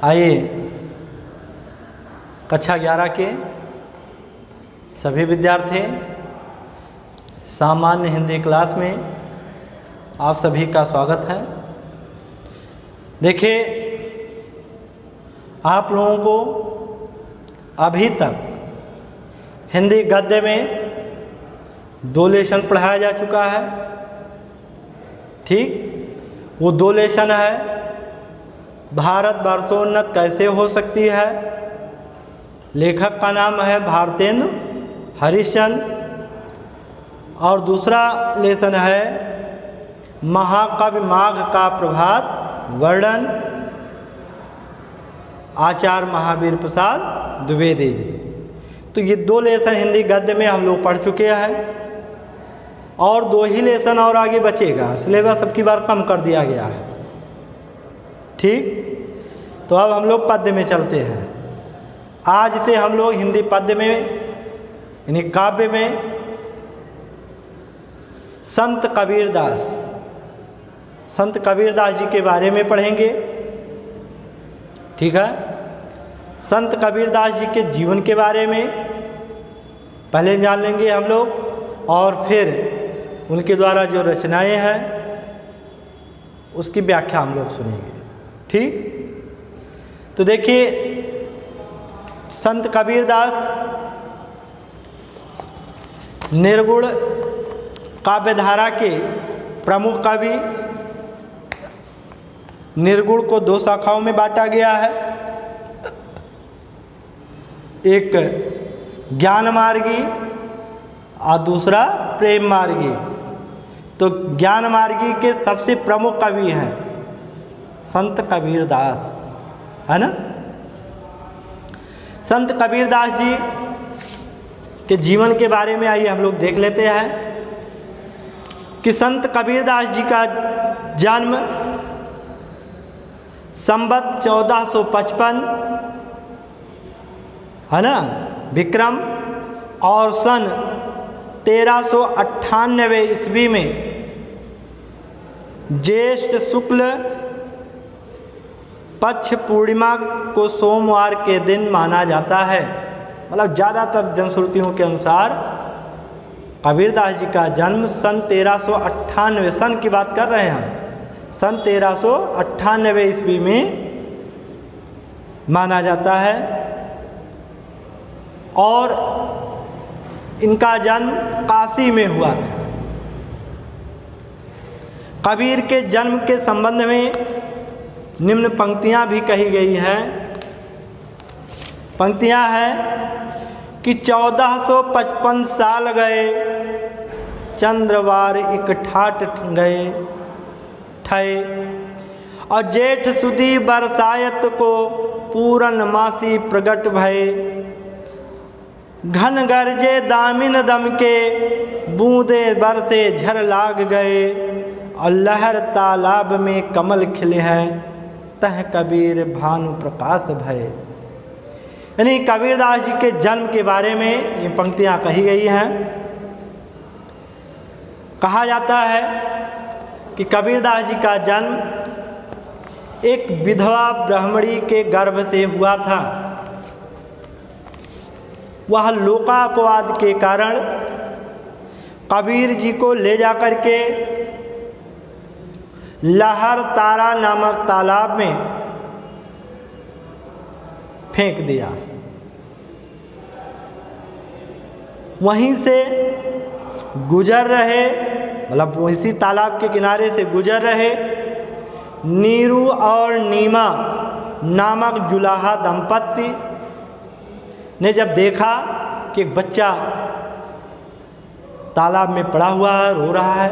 आइए कक्षा 11 के सभी विद्यार्थी सामान्य हिंदी क्लास में आप सभी का स्वागत है। देखिए, आप लोगों को अभी तक हिंदी गद्य में 2 लेसन पढ़ाया जा चुका है। ठीक, वो 2 लेसन है भारत वर्षोन्नत कैसे हो सकती है। लेखक का नाम है भारतेंदु हरिश्चंद्र और दूसरा लेसन है महाकवि माघ का प्रभात वर्णन, आचार्य महावीर प्रसाद द्विवेदी जी। तो ये 2 लेसन हिंदी गद्य में हम लोग पढ़ चुके हैं और 2 ही लेसन और आगे बचेगा। सिलेबस अब की बार कम कर दिया गया है। ठीक, तो अब हम लोग पद्य में चलते हैं। आज से हम लोग हिंदी पद्य में यानी काव्य में संत कबीरदास जी के बारे में पढ़ेंगे। ठीक है, संत कबीरदास जी के जीवन के बारे में पहले जान लेंगे हम लोग और फिर उनके द्वारा जो रचनाएं हैं उसकी व्याख्या हम लोग सुनेंगे। ठीक, तो देखिए, संत कबीरदास निर्गुण काव्यधारा के प्रमुख कवि। निर्गुण को 2 शाखाओं में बांटा गया है, एक ज्ञान मार्गी और दूसरा प्रेम मार्गी। तो ज्ञान मार्गी के सबसे प्रमुख कवि हैं संत कबीरदास, है ना। संत कबीरदास जी के जीवन के बारे में आइए हम लोग देख लेते हैं कि संत कबीरदास जी का जन्म संवत 1455 है ना विक्रम और सन 1398 ईस्वी में ज्येष्ठ शुक्ल पक्ष पूर्णिमा को सोमवार के दिन माना जाता है। मतलब ज़्यादातर जनश्रुतियों के अनुसार कबीरदास जी का जन्म सन 1398 सन की बात कर रहे हैं हम, सन 1398 ईस्वी में माना जाता है और इनका जन्म काशी में हुआ था। कबीर के जन्म के संबंध में निम्न पंक्तियां भी कही गई हैं। पंक्तियां हैं कि 1455 साल गए चंद्रवार एक ठाट गए ठय और जेठ सुदी बरसायत को पूरन मासी प्रगट भय घन गरजे दामिन दम के बूंदे बरसे झर लाग गए और लहर तालाब में कमल खिले हैं तह कबीर भानु प्रकाश भय। यानी कबीरदास जी के जन्म के बारे में ये पंक्तियां कही गई हैं। कहा जाता है कि कबीरदास जी का जन्म एक विधवा ब्राह्मणी के गर्भ से हुआ था। वह लोकापवाद के कारण कबीर जी को ले जाकर के लहर तारा नामक तालाब में फेंक दिया। वहीं से गुजर रहे, मतलब इसी तालाब के किनारे से गुजर रहे नीरू और नीमा नामक जुलाहा दंपत्ति ने जब देखा कि एक बच्चा तालाब में पड़ा हुआ है, रो रहा है,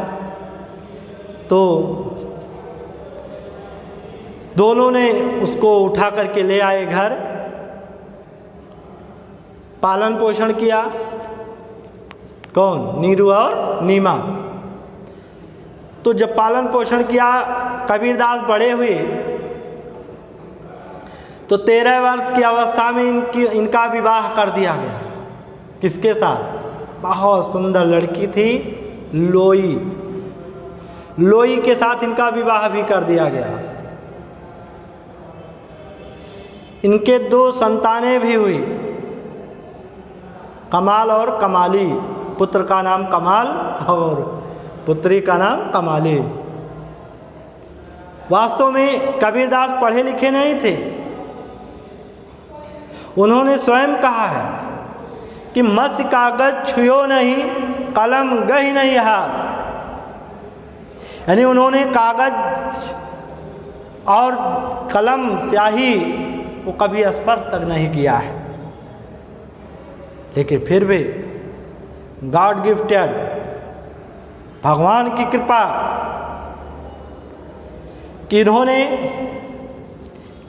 तो दोनों ने उसको उठा करके ले आए घर, पालन पोषण किया। कौन? नीरू और नीमा। तो जब पालन पोषण किया, कबीरदास बड़े हुए तो 13 वर्ष की अवस्था में इनका विवाह कर दिया गया। किसके साथ? बहुत सुंदर लड़की थी लोई, लोई के साथ इनका विवाह भी कर दिया गया। इनके 2 संतानें भी हुई, कमाल और कमाली। पुत्र का नाम कमाल और पुत्री का नाम कमाली। वास्तव में कबीरदास पढ़े लिखे नहीं थे। उन्होंने स्वयं कहा है कि मस कागज छुयो नहीं, कलम गही नहीं हाथ। यानी उन्होंने कागज और कलम स्याही को कभी स्पर्श तक नहीं किया है, लेकिन फिर भी गॉड गिफ्टेड, भगवान की कृपा कि इन्होंने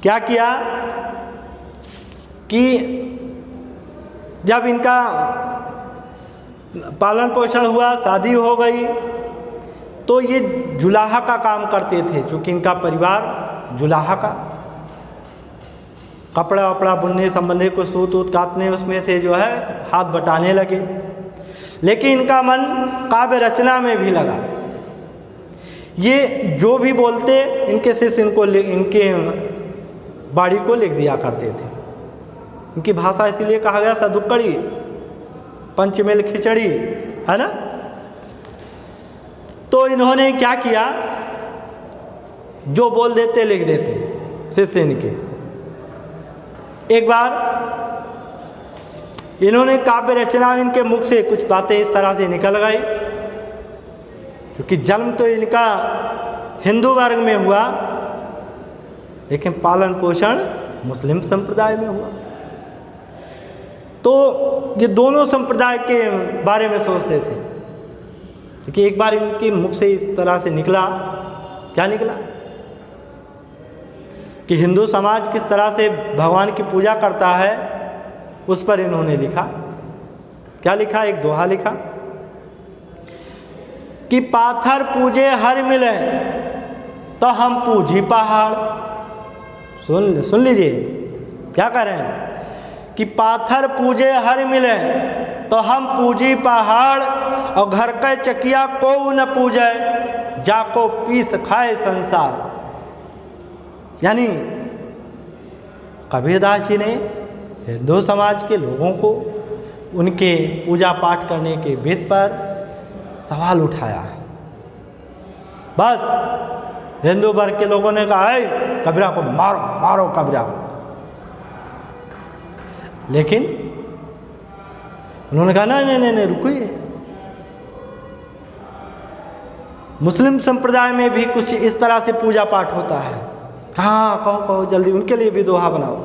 क्या किया कि जब इनका पालन पोषण हुआ, शादी हो गई, तो ये जुलाहा का काम करते थे, क्योंकि इनका परिवार जुलाहा का, कपड़ा वपड़ा बुनने संबंधी को सूत ऊत काटने, उसमें से जो है हाथ बटाने लगे। लेकिन इनका मन काव्य रचना में भी लगा। ये जो भी बोलते इनके शिष्य इनके बाड़ी को लिख दिया करते थे। इनकी भाषा इसीलिए कहा गया सदुक्कड़ी, पंचमेल खिचड़ी, है ना। तो इन्होंने क्या किया, जो बोल देते लिख देते शिष्य इनके। एक बार इन्होंने काव्य रचना, इनके मुख से कुछ बातें इस तरह से निकल गई, क्योंकि जन्म तो इनका हिंदू वर्ग में हुआ, लेकिन पालन पोषण मुस्लिम संप्रदाय में हुआ। तो ये दोनों संप्रदाय के बारे में सोचते थे। देखिए, एक बार इनके मुख से इस तरह से निकला, क्या निकला कि हिंदू समाज किस तरह से भगवान की पूजा करता है, उस पर इन्होंने लिखा। क्या लिखा, एक दोहा लिखा कि पाथर पूजे हर मिले तो हम पूजी पहाड़। सुन लीजिए क्या कह रहे हैं कि पाथर पूजे हर मिले तो हम पूजी पहाड़, और घर का चकिया को न पूजे जाको पीस खाए संसार। यानी कबीरदास जी ने हिंदू समाज के लोगों को उनके पूजा पाठ करने के भेद पर सवाल उठाया है। बस हिंदू वर्ग के लोगों ने कहा है कबीरा को मारो, मारो कबीरा को। लेकिन उन्होंने कहा नहीं, रुकिए, मुस्लिम संप्रदाय में भी कुछ इस तरह से पूजा पाठ होता है। हाँ, कहो जल्दी, उनके लिए भी दोहा बनाओ।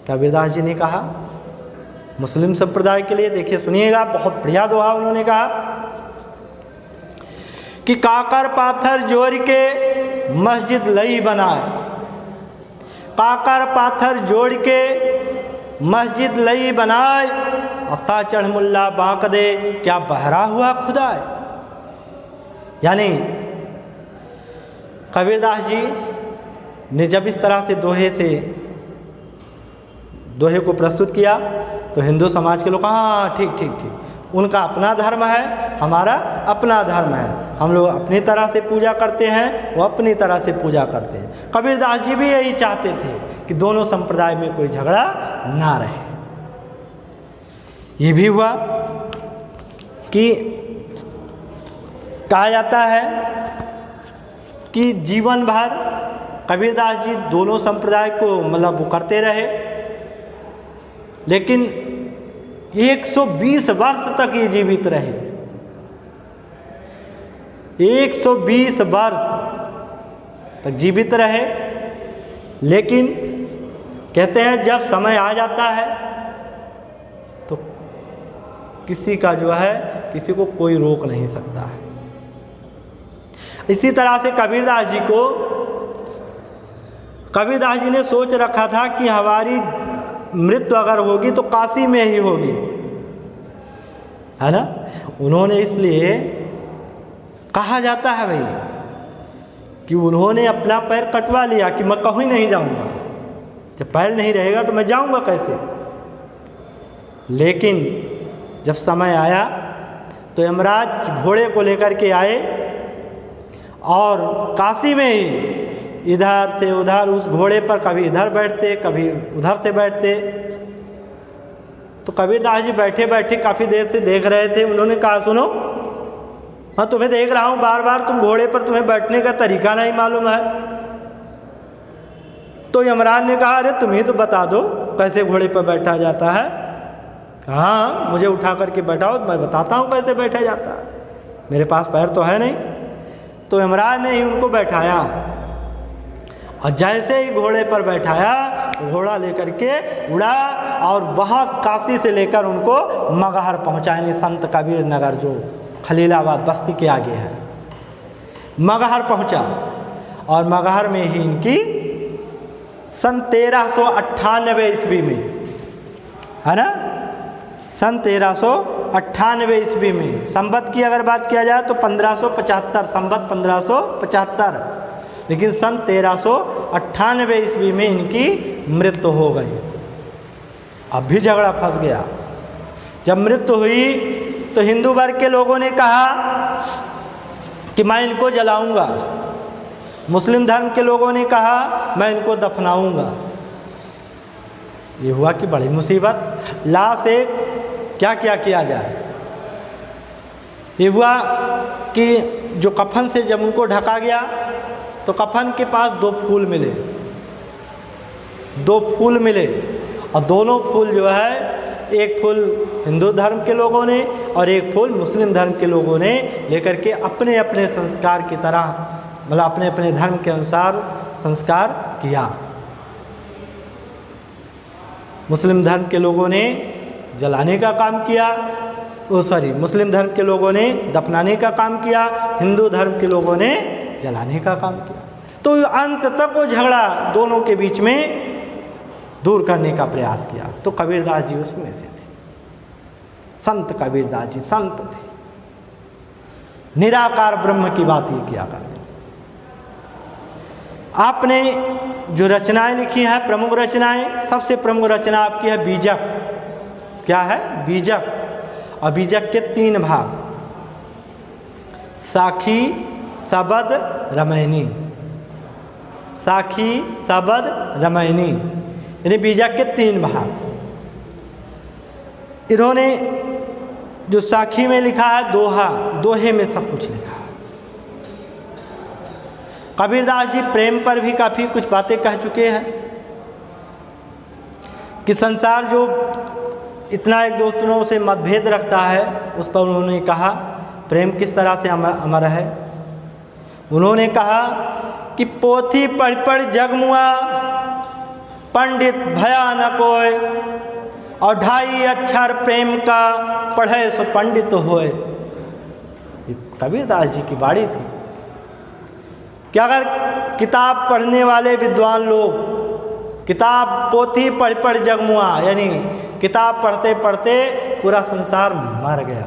कबीरदास जी ने कहा मुस्लिम संप्रदाय के लिए, देखिए सुनिएगा, बहुत बढ़िया दोहा उन्होंने कहा कि काकर पाथर जोड़ के मस्जिद लई बनाए, काकर पाथर जोड़ के मस्जिद लई बनाए, अफ्ता चढ़ मुल्ला बांक दे क्या बहरा हुआ खुदा है। यानी कबीरदास जी ने जब इस तरह से दोहे को प्रस्तुत किया तो हिंदू समाज के लोग, हाँ ठीक, उनका अपना धर्म है, हमारा अपना धर्म है, हम लोग अपनी तरह से पूजा करते हैं, वो अपनी तरह से पूजा करते हैं। कबीरदास जी भी यही चाहते थे कि दोनों संप्रदाय में कोई झगड़ा ना रहे। ये भी हुआ कि कहा जाता है कि जीवन भर कबीरदास जी दोनों संप्रदाय को मतलब वो करते रहे, लेकिन 120 वर्ष तक ये जीवित रहे। 120 वर्ष तक जीवित रहे, लेकिन कहते हैं जब समय आ जाता है तो किसी का जो है, किसी को कोई रोक नहीं सकता है। इसी तरह से कबीरदास जी ने सोच रखा था कि हमारी मृत्यु अगर होगी तो काशी में ही होगी, है ना। उन्होंने इसलिए कहा जाता है भाई कि उन्होंने अपना पैर कटवा लिया कि मैं कहीं नहीं जाऊंगा, जब पैर नहीं रहेगा तो मैं जाऊंगा कैसे। लेकिन जब समय आया तो यमराज घोड़े को लेकर के आए और काशी में ही इधर से उधर उस घोड़े पर कभी इधर बैठते कभी उधर से बैठते। तो कबीरदास जी बैठे बैठे काफ़ी देर से देख रहे थे। उन्होंने कहा सुनो, मैं तुम्हें देख रहा हूँ बार बार, तुम घोड़े पर, तुम्हें बैठने का तरीका नहीं मालूम है। तो यमराज ने कहा अरे तुम ही तो बता दो कैसे घोड़े पर बैठा जाता है। हाँ मुझे उठा करके बैठाओ, मैं बताता हूँ कैसे बैठा जाता है, मेरे पास पैर तो है नहीं। तो यमराज ने ही उनको बैठाया और जैसे ही घोड़े पर बैठाया घोड़ा लेकर के उड़ा और वहाँ काशी से लेकर उनको मगहर पहुँचा, यानी संत कबीर नगर जो खलीलाबाद बस्ती के आगे है, मगहर पहुँचा। और मगहर में ही इनकी सन 1398 ईस्वी में, है ना, सन 1398 ईस्वी में, संवत की अगर बात किया जाए तो 1575, संवत 1575, लेकिन सन 1398 ईस्वी में इनकी मृत्यु हो गई। अब भी झगड़ा फंस गया। जब मृत्यु हुई तो हिंदू वर्ग के लोगों ने कहा कि मैं इनको जलाऊंगा, मुस्लिम धर्म के लोगों ने कहा मैं इनको दफनाऊंगा। ये हुआ कि बड़ी मुसीबत, लाश एक क्या क्या किया जाए। ये हुआ कि जो कफन से जब उनको ढका गया तो कफन के पास 2 फूल मिले, 2 फूल मिले और दोनों फूल जो है, एक फूल हिंदू धर्म के लोगों ने और एक फूल मुस्लिम धर्म के लोगों ने लेकर के अपने अपने संस्कार की तरह, मतलब अपने अपने धर्म के अनुसार संस्कार किया। मुस्लिम धर्म के लोगों ने जलाने का काम किया, मुस्लिम धर्म के लोगों ने दफनाने का काम किया, हिंदू धर्म के लोगों ने जलाने का काम किया। तो अंत तक वो झगड़ा दोनों के बीच में दूर करने का प्रयास किया। तो कबीरदास जी उसमें से थे। संत कबीरदास जी संत थे, निराकार ब्रह्म की बात ये किया करते। आपने जो रचनाएं लिखी हैं, प्रमुख रचनाएं, सबसे प्रमुख रचना आपकी है बीजक। क्या है? बीजक। और बीजक के 3 भाग, साखी, सबद, रमैनी। साखी, सबद, रमैनी, यानी बीजक के 3 भाग। इन्होंने जो साखी में लिखा है दोहा, दोहे में सब कुछ लिखा है। कबीरदास जी प्रेम पर भी काफ़ी कुछ बातें कह चुके हैं कि संसार जो इतना एक दूसरों से मतभेद रखता है, उस पर उन्होंने कहा प्रेम किस तरह से अमर है। उन्होंने कहा कि पोथी पढ़ पढ़ जगमुआ, पंडित भया न कोय, और 2.5 अक्षर प्रेम का पढ़े सो पंडित होए। कबीरदास जी की बाणी थी कि अगर किताब पढ़ने वाले विद्वान लोग, किताब पोथी पढ़ पढ़ जगमुआ, यानी किताब पढ़ते पढ़ते पूरा संसार मर गया,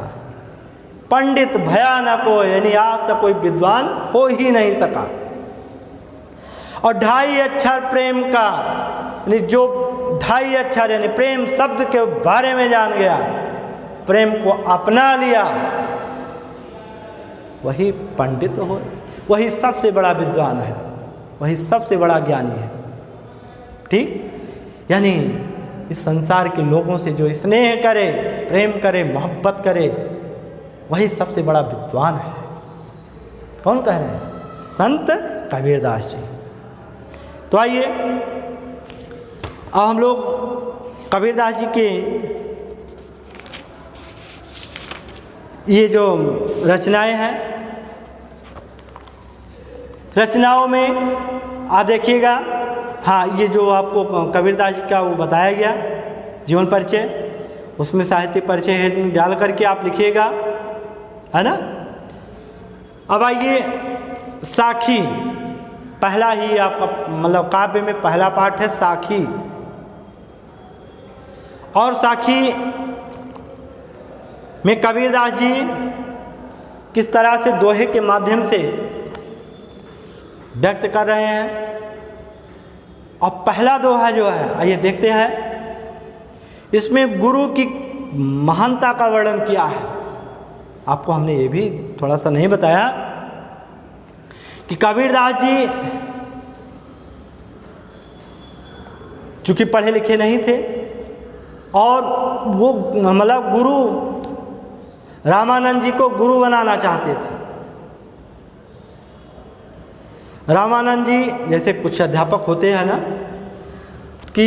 पंडित भया न कोई, यानी आज तक कोई विद्वान हो ही नहीं सका। और 2.5 अक्षर प्रेम का, यानी जो 2.5 अक्षर यानी प्रेम शब्द के बारे में जान गया, प्रेम को अपना लिया, वही पंडित हो, वही सबसे बड़ा विद्वान है, वही सबसे बड़ा ज्ञानी है। ठीक, यानी इस संसार के लोगों से जो स्नेह करे, प्रेम करे, मोहब्बत करे, वही सबसे बड़ा विद्वान है। कौन कह रहे हैं? संत कबीरदास जी। तो आइए अब हम लोग कबीरदास जी के ये जो रचनाएं हैं, रचनाओं में आप देखिएगा, हाँ ये जो आपको कबीरदास जी का वो बताया गया जीवन परिचय, उसमें साहित्य परिचय डाल करके आप लिखिएगा, है ना। अब आइए साखी, पहला ही आपका मतलब काव्य में पहला पाठ है साखी। और साखी में कबीरदास जी किस तरह से दोहे के माध्यम से व्यक्त कर रहे हैं। और पहला दोहा जो है, आइए देखते हैं, इसमें गुरु की महानता का वर्णन किया है। आपको हमने ये भी थोड़ा सा नहीं बताया कि कबीरदास जी चूँकि पढ़े लिखे नहीं थे और वो मतलब गुरु रामानंद जी को गुरु बनाना चाहते थे। रामानंद जी जैसे कुछ अध्यापक होते हैं ना कि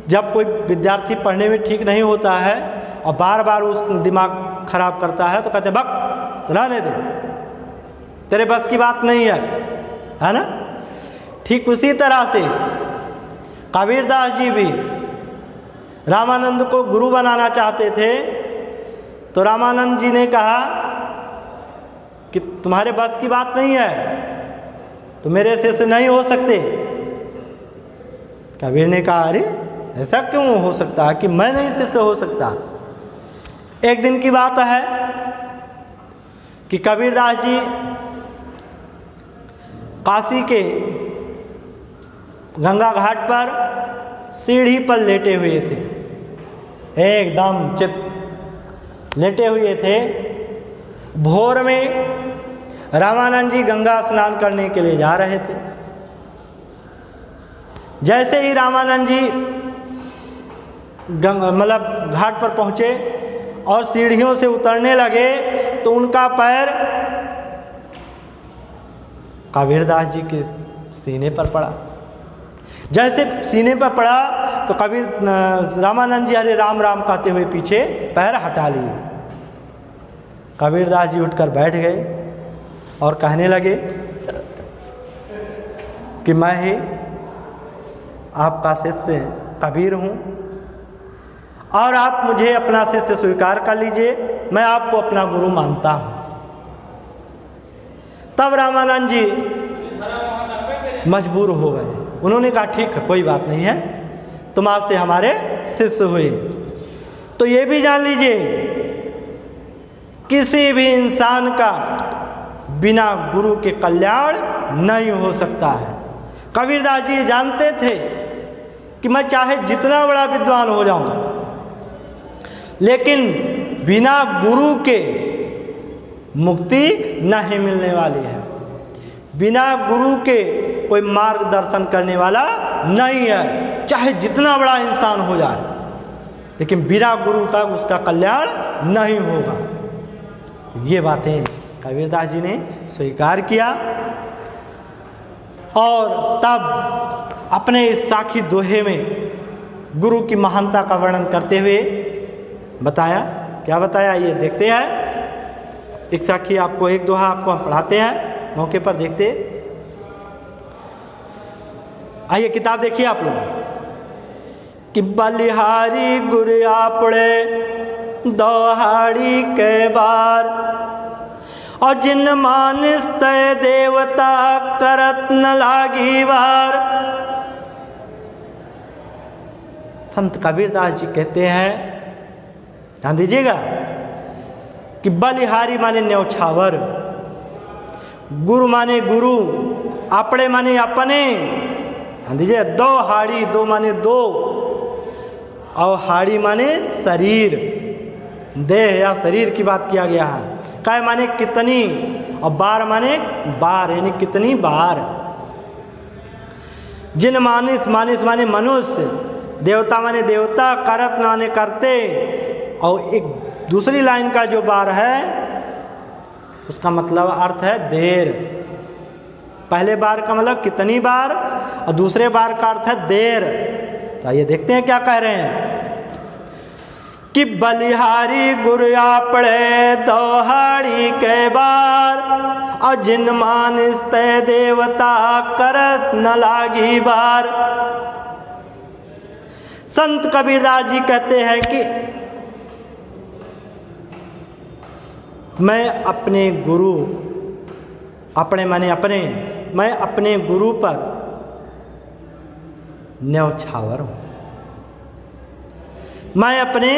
जब कोई विद्यार्थी पढ़ने में ठीक नहीं होता है और बार बार उस दिमाग खराब करता है तो कहते बक रहने दे, तेरे बस की बात नहीं है ना। ठीक उसी तरह से कबीरदास जी भी रामानंद को गुरु बनाना चाहते थे। तो रामानंद जी ने कहा कि तुम्हारे बस की बात नहीं है, तो मेरे शिष्य नहीं हो सकते। कबीर ने कहा अरे ऐसा क्यों हो सकता है कि मैं नहीं शिष्य हो सकता। एक दिन की बात है कि कबीरदास जी काशी के गंगा घाट पर सीढ़ी पर लेटे हुए थे, एकदम चित लेटे हुए थे। भोर में रामानंद जी गंगा स्नान करने के लिए जा रहे थे। जैसे ही रामानंद जी मतलब घाट पर पहुँचे और सीढ़ियों से उतरने लगे तो उनका पैर कबीरदास जी के सीने पर पड़ा। जैसे सीने पर पड़ा तो रामानंद जी हरे राम राम कहते हुए पीछे पैर हटा लिए। कबीरदास जी उठकर बैठ गए और कहने लगे कि मैं ही आपका शिष्य कबीर हूँ और आप मुझे अपना शिष्य स्वीकार कर लीजिए, मैं आपको अपना गुरु मानता हूँ। तब रामानंद जी मजबूर हो गए। उन्होंने कहा ठीक है, कोई बात नहीं है, तुम आज से हमारे शिष्य हुए। तो ये भी जान लीजिए किसी भी इंसान का बिना गुरु के कल्याण नहीं हो सकता है। कबीरदास जी जानते थे कि मैं चाहे जितना बड़ा विद्वान हो जाऊं, लेकिन बिना गुरु के मुक्ति नहीं मिलने वाली है। बिना गुरु के कोई मार्गदर्शन करने वाला नहीं है, चाहे जितना बड़ा इंसान हो जाए, लेकिन बिना गुरु का उसका कल्याण नहीं होगा। तो ये बातें कबीरदास जी ने स्वीकार किया और तब अपने इस साखी दोहे में गुरु की महानता का वर्णन करते हुए बताया। क्या बताया ये देखते हैं। एक साखी आपको, एक दोहा आपको हम पढ़ाते हैं, मौके पर देखते। आइए किताब देखिए आप लोग कि बलिहारी गुरु आपड़े दोहाड़ी के बार और जिन मानस तय देवता करत न लागी बार। संत कबीरदास जी कहते हैं, ध्यान दीजिएगा, कि बलिहारी माने न्यौछावर, गुरु माने गुरु, आपड़े माने अपने। ध्यान दीजिए, दो हाड़ी, दो माने दो और हाड़ी माने शरीर, देह या शरीर की बात किया गया है। काय माने कितनी और बार माने बार, यानी कितनी बार। जिन मानिस, मानिस माने मनुष्य, देवता माने देवता, करत माने करते। और एक दूसरी लाइन का जो बार है उसका मतलब अर्थ है देर। पहले बार का मतलब कितनी बार और दूसरे बार का अर्थ है देर। तो आइए देखते हैं क्या कह रहे हैं कि बलिहारी गुरु आपड़े दोहाड़ी के बार और जिन मानिस तय देवता करत न लागी बार। संत कबीरदास जी कहते हैं कि मैं अपने गुरु, अपने माने अपने, मैं अपने गुरु पर न्यौछावर हूँ। मैं अपने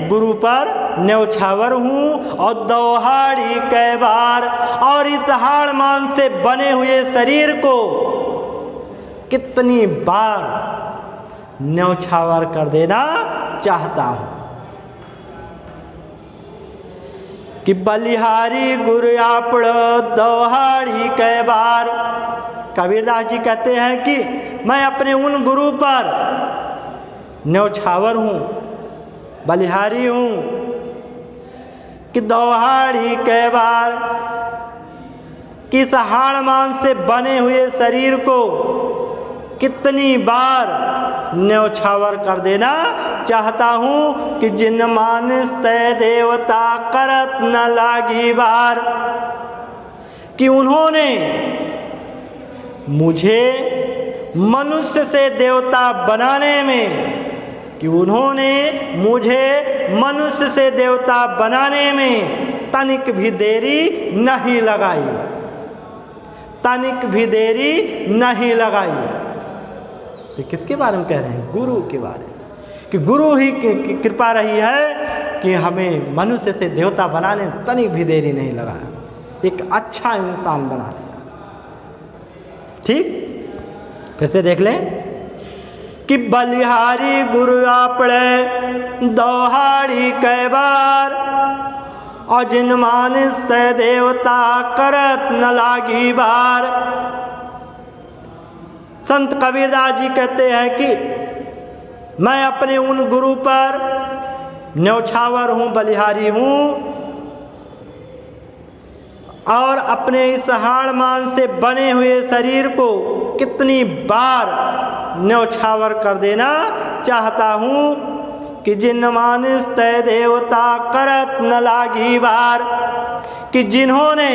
गुरु पर न्यौछावर हूँ और दोहाड़ी के बार, और इस हाड़ मान से बने हुए शरीर को कितनी बार न्यौछावर कर देना चाहता हूँ। कि बलिहारी गुरु आपड़ो दोहाड़ी के बार। कबीरदास जी कहते हैं कि मैं अपने उन गुरु पर न्यौछावर हूँ, बलिहारी हूँ कि दौहाड़ी कै बार किस हाड़ मांस से बने हुए शरीर को कितनी बार न्यौछावर कर देना चाहता हूँ कि जिन मानस तय देवता करत न लागी बार, कि उन्होंने मुझे मनुष्य से देवता बनाने में, कि उन्होंने मुझे मनुष्य से देवता बनाने में तनिक भी देरी नहीं लगाई, तनिक भी देरी नहीं लगाई। तो किसके बारे में कह रहे हैं? गुरु के बारे में, कि गुरु ही की कृपा रही है कि हमें मनुष्य से देवता बनाने में तनिक भी देरी नहीं लगाया, एक अच्छा इंसान बना दिया। ठीक, फिर से देख लें कि बलिहारी गुरु आपड़े दौहाड़ी कै बार, और जिन मानस तय देवता करत न लागी बार। संत कबीरदास जी कहते हैं कि मैं अपने उन गुरु पर न्यौछावर हूँ, बलिहारी हूँ, और अपने इस हाड़ मांस से बने हुए शरीर को कितनी बार न्यौछावर कर देना चाहता हूँ कि जिन मानस तय देवता करत न लागी बार, कि जिन्होंने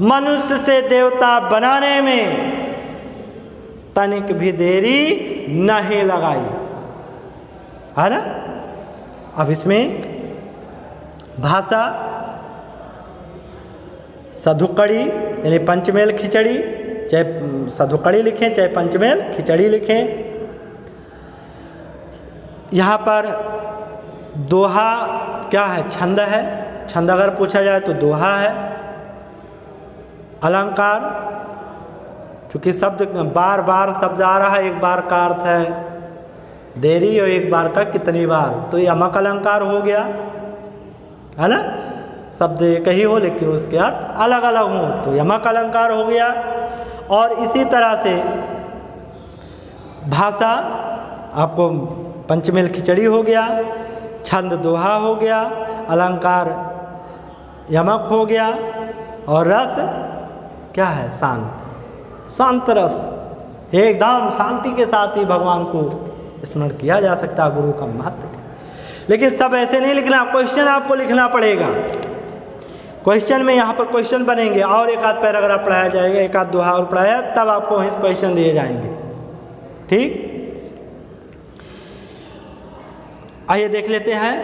मनुष्य से देवता बनाने में तनिक भी देरी नहीं लगाई, है ना। अब इसमें भाषा सधुकड़ी यानी पंचमेल खिचड़ी, चाहे सधुकड़ी लिखें चाहे पंचमेल खिचड़ी लिखें। यहाँ पर दोहा क्या है? छंद है। छंद अगर पूछा जाए तो दोहा है। अलंकार, चूँकि शब्द बार बार शब्द आ रहा है, एक बार का अर्थ है देरी और एक बार का कितनी बार, तो यमक अलंकार हो गया, है ना। शब्द एक ही हो लेकिन उसके अर्थ अलग अलग हों तो यमक अलंकार हो गया। और इसी तरह से भाषा आपको पंचमेल खिचड़ी हो गया, छंद दोहा हो गया, अलंकार यमक हो गया, और रस क्या है? शांत, शांत रस। एकदम शांति के साथ ही भगवान को स्मरण किया जा सकता है, गुरु का महत्व। लेकिन सब ऐसे नहीं लिखना, क्वेश्चन आपको लिखना पड़ेगा। क्वेश्चन में यहाँ पर क्वेश्चन बनेंगे और एक आध पैराग्राफ पढ़ाया जाएगा, एक आध दोहा और पढ़ाया, तब आपको इस क्वेश्चन दिए जाएंगे। ठीक, आइए देख लेते हैं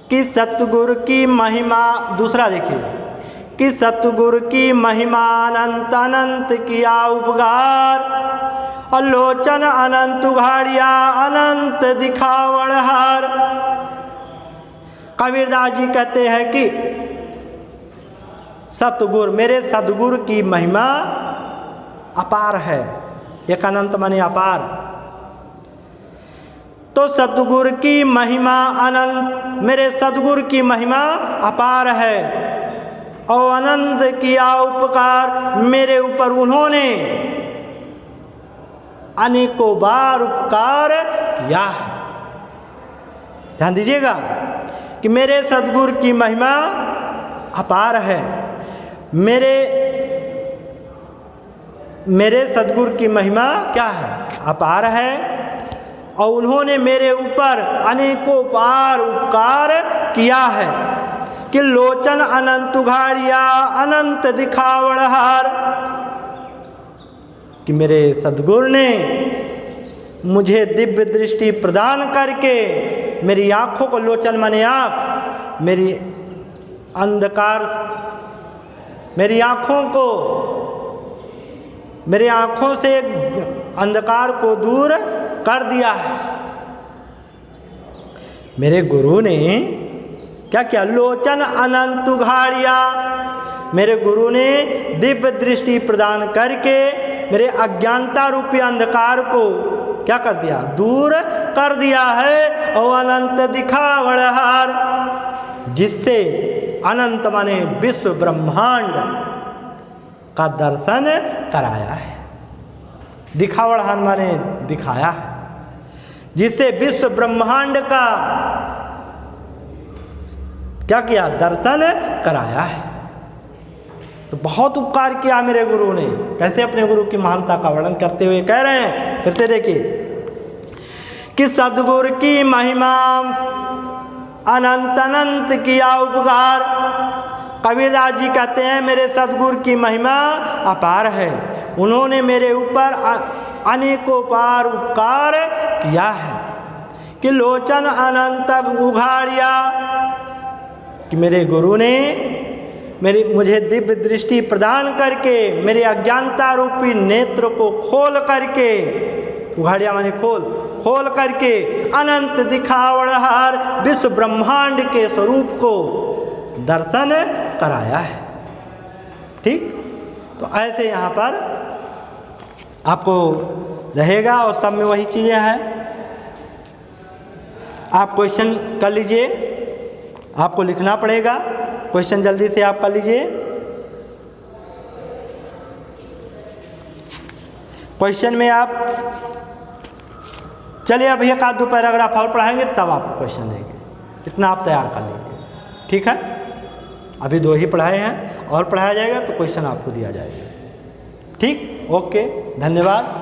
कि सतगुरु की महिमा। दूसरा देखिए कि सतगुरु की महिमा अनंत अनंत किया उपकार, और लोचन अनंत उघाड़िया अनंत दिखावड़ हार। कबीरदास जी कहते हैं कि सतगुरु, मेरे सदगुरु की महिमा अपार है। एक अनंत माने अपार, तो सतगुरु की महिमा अनंत, मेरे सदगुरु की महिमा अपार है, और अनंत किया उपकार, मेरे ऊपर उन्होंने अनेकों बार उपकार किया है। ध्यान दीजिएगा कि मेरे सदगुरु की महिमा अपार है, मेरे सदगुरु की महिमा क्या है? अपार है, और उन्होंने मेरे ऊपर अनेकों बार उपकार किया है कि लोचन अनंत उघाड़िया अनंत दिखावड़ हार, कि मेरे सदगुरु ने मुझे दिव्य दृष्टि प्रदान करके मेरी आँखों को, लोचन माने आँख, मेरी अंधकार, मेरी आँखों को, मेरी आँखों से अंधकार को दूर कर दिया है। मेरे गुरु ने क्या किया? लोचन अनंत उघाड़िया, मेरे गुरु ने दिव्य दृष्टि प्रदान करके मेरे अज्ञानता रूपी अंधकार को क्या कर दिया? दूर कर दिया है, और अनंत दिखावड़ हार, जिससे अनंत माने विश्व ब्रह्मांड का दर्शन कराया है। दिखावड़हान माने दिखाया है, जिससे विश्व ब्रह्मांड का क्या किया, दर्शन कराया है। तो बहुत उपकार किया मेरे गुरु ने। कैसे अपने गुरु की महानता का वर्णन करते हुए कह रहे हैं, फिर से देखिए कि सदगुरु की महिमा अनंत अनंत किया उपकार। कबीरदास जी कहते हैं मेरे सदगुरु की महिमा अपार है, उन्होंने मेरे ऊपर अनेकों बार उपकार किया है। कि लोचन अनंत उघाड़िया, कि मेरे गुरु ने मुझे दिव्य दृष्टि प्रदान करके मेरे अज्ञानता रूपी नेत्र को खोल करके, उघाड़िया माने खोल करके अनंत दिखावड़हार विश्व ब्रह्मांड के स्वरूप को दर्शन कराया है। ठीक, तो ऐसे यहाँ पर आपको रहेगा और सब में वही चीज़ें हैं। आप क्वेश्चन कर लीजिए, आपको लिखना पड़ेगा क्वेश्चन, जल्दी से आप कर लीजिए। क्वेश्चन में आप चलिए अभी एक आध दो पैराग्राफ और पढ़ाएंगे तब आपको क्वेश्चन देंगे, इतना आप तैयार कर लीजिए। ठीक है, अभी 2 ही पढ़ाए हैं और पढ़ाया जाएगा तो क्वेश्चन आपको दिया जाएगा। ठीक, ओके, धन्यवाद।